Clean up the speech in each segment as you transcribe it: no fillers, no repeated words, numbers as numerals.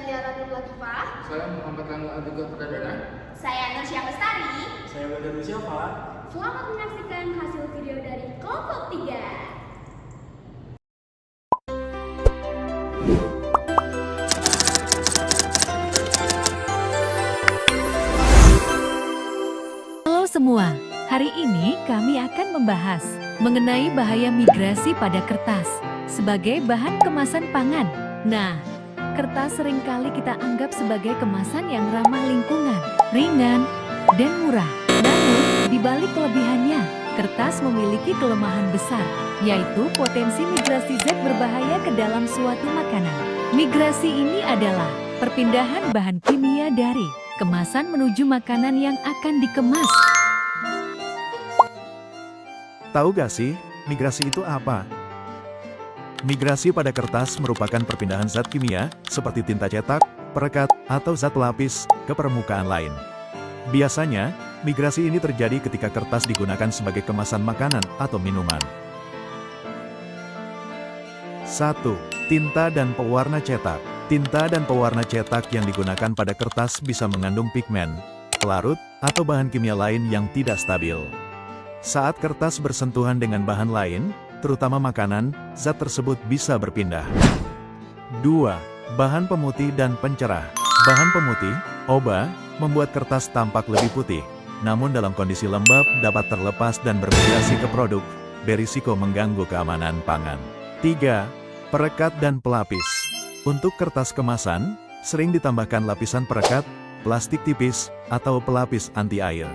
Saya Ranul Latifah. Saya Muhammad Langga Abiga Pradana. Saya Nursyah Lestari. Saya Wildan Musyafa. Selamat menyaksikan hasil video dari kelompok 3. Halo semua, hari ini kami akan membahas mengenai bahaya migrasi pada kertas sebagai bahan kemasan pangan. Nah, kertas seringkali kita anggap sebagai kemasan yang ramah lingkungan, ringan, dan murah. Namun, di balik kelebihannya, kertas memiliki kelemahan besar, yaitu potensi migrasi zat berbahaya ke dalam suatu makanan. Migrasi ini adalah perpindahan bahan kimia dari kemasan menuju makanan yang akan dikemas. Tahu gak sih, migrasi itu apa? Migrasi pada kertas merupakan perpindahan zat kimia, seperti tinta cetak, perekat, atau zat pelapis, ke permukaan lain. Biasanya, migrasi ini terjadi ketika kertas digunakan sebagai kemasan makanan atau minuman. 1. Tinta dan pewarna cetak. Tinta dan pewarna cetak yang digunakan pada kertas bisa mengandung pigmen, pelarut, atau bahan kimia lain yang tidak stabil. Saat kertas bersentuhan dengan bahan lain, terutama makanan, zat tersebut bisa berpindah. 2. Bahan pemutih dan pencerah. Bahan pemutih, OBA, membuat kertas tampak lebih putih, namun dalam kondisi lembab dapat terlepas dan bermigrasi ke produk, berisiko mengganggu keamanan pangan. 3. Perekat dan pelapis. Untuk kertas kemasan, sering ditambahkan lapisan perekat, plastik tipis, atau pelapis anti-air.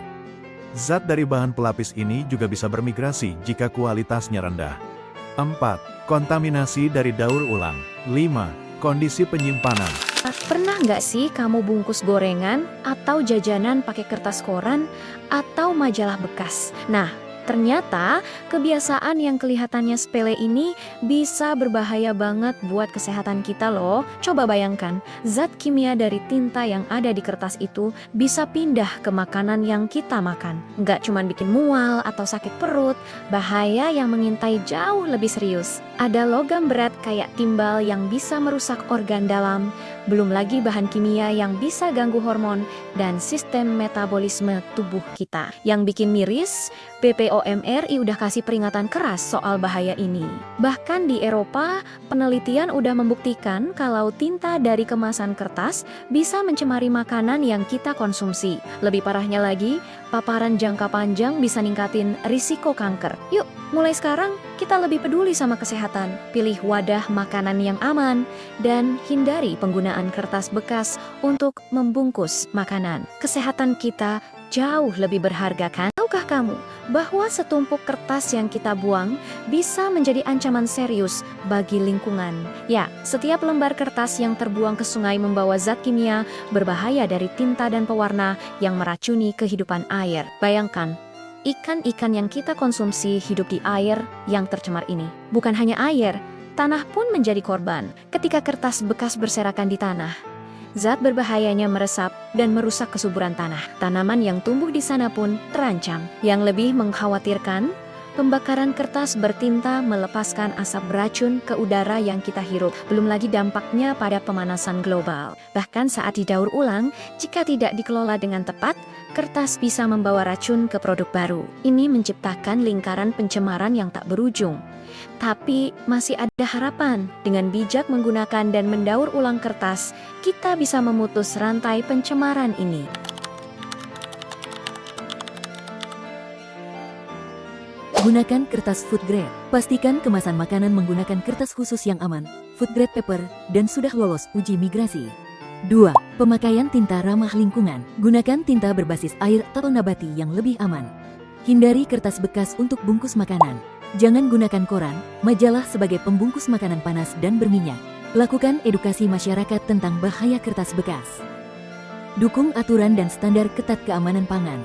Zat dari bahan pelapis ini juga bisa bermigrasi jika kualitasnya rendah. 4. Kontaminasi dari daur ulang. 5. Kondisi penyimpanan. Pernah nggak sih kamu bungkus gorengan atau jajanan pakai kertas koran atau majalah bekas? Nah, ternyata kebiasaan yang kelihatannya sepele ini bisa berbahaya banget buat kesehatan kita loh. Coba bayangkan, zat kimia dari tinta yang ada di kertas itu bisa pindah ke makanan yang kita makan. Nggak cuma bikin mual atau sakit perut, bahaya yang mengintai jauh lebih serius. Ada logam berat kayak timbal yang bisa merusak organ dalam, belum lagi bahan kimia yang bisa ganggu hormon dan sistem metabolisme tubuh kita. Yang bikin miris, BPOM RI udah kasih peringatan keras soal bahaya ini. Bahkan di Eropa, penelitian udah membuktikan kalau tinta dari kemasan kertas bisa mencemari makanan yang kita konsumsi. Lebih parahnya lagi, paparan jangka panjang bisa ningkatin risiko kanker. Yuk, mulai sekarang kita lebih peduli sama kesehatan. Pilih wadah makanan yang aman dan hindari penggunaan kertas bekas untuk membungkus makanan. Kesehatan kita jauh lebih berharga, kan? Tahukah kamu bahwa setumpuk kertas yang kita buang bisa menjadi ancaman serius bagi lingkungan? Ya, setiap lembar kertas yang terbuang ke sungai membawa zat kimia berbahaya dari tinta dan pewarna yang meracuni kehidupan air. Bayangkan, ikan-ikan yang kita konsumsi hidup di air yang tercemar ini. Bukan hanya air, tanah pun menjadi korban ketika kertas bekas berserakan di tanah. Zat berbahayanya meresap dan merusak kesuburan tanah. Tanaman yang tumbuh di sana pun terancam. Yang lebih mengkhawatirkan, pembakaran kertas bertinta melepaskan asap beracun ke udara yang kita hirup. Belum lagi dampaknya pada pemanasan global. Bahkan saat didaur ulang, jika tidak dikelola dengan tepat, kertas bisa membawa racun ke produk baru. Ini menciptakan lingkaran pencemaran yang tak berujung. Tapi masih ada harapan. Dengan bijak menggunakan dan mendaur ulang kertas, kita bisa memutus rantai pencemaran ini. Gunakan kertas food grade. Pastikan kemasan makanan menggunakan kertas khusus yang aman, food grade paper, dan sudah lolos uji migrasi. 2. Pemakaian tinta ramah lingkungan. Gunakan tinta berbasis air atau nabati yang lebih aman. Hindari kertas bekas untuk bungkus makanan. Jangan gunakan koran, majalah sebagai pembungkus makanan panas dan berminyak. Lakukan edukasi masyarakat tentang bahaya kertas bekas. Dukung aturan dan standar ketat keamanan pangan.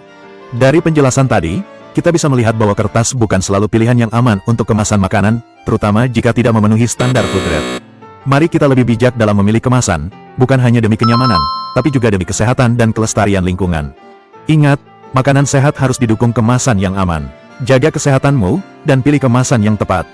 Dari penjelasan tadi, kita bisa melihat bahwa kertas bukan selalu pilihan yang aman untuk kemasan makanan, terutama jika tidak memenuhi standar food grade. Mari kita lebih bijak dalam memilih kemasan, bukan hanya demi kenyamanan, tapi juga demi kesehatan dan kelestarian lingkungan. Ingat, makanan sehat harus didukung kemasan yang aman. Jaga kesehatanmu, dan pilih kemasan yang tepat.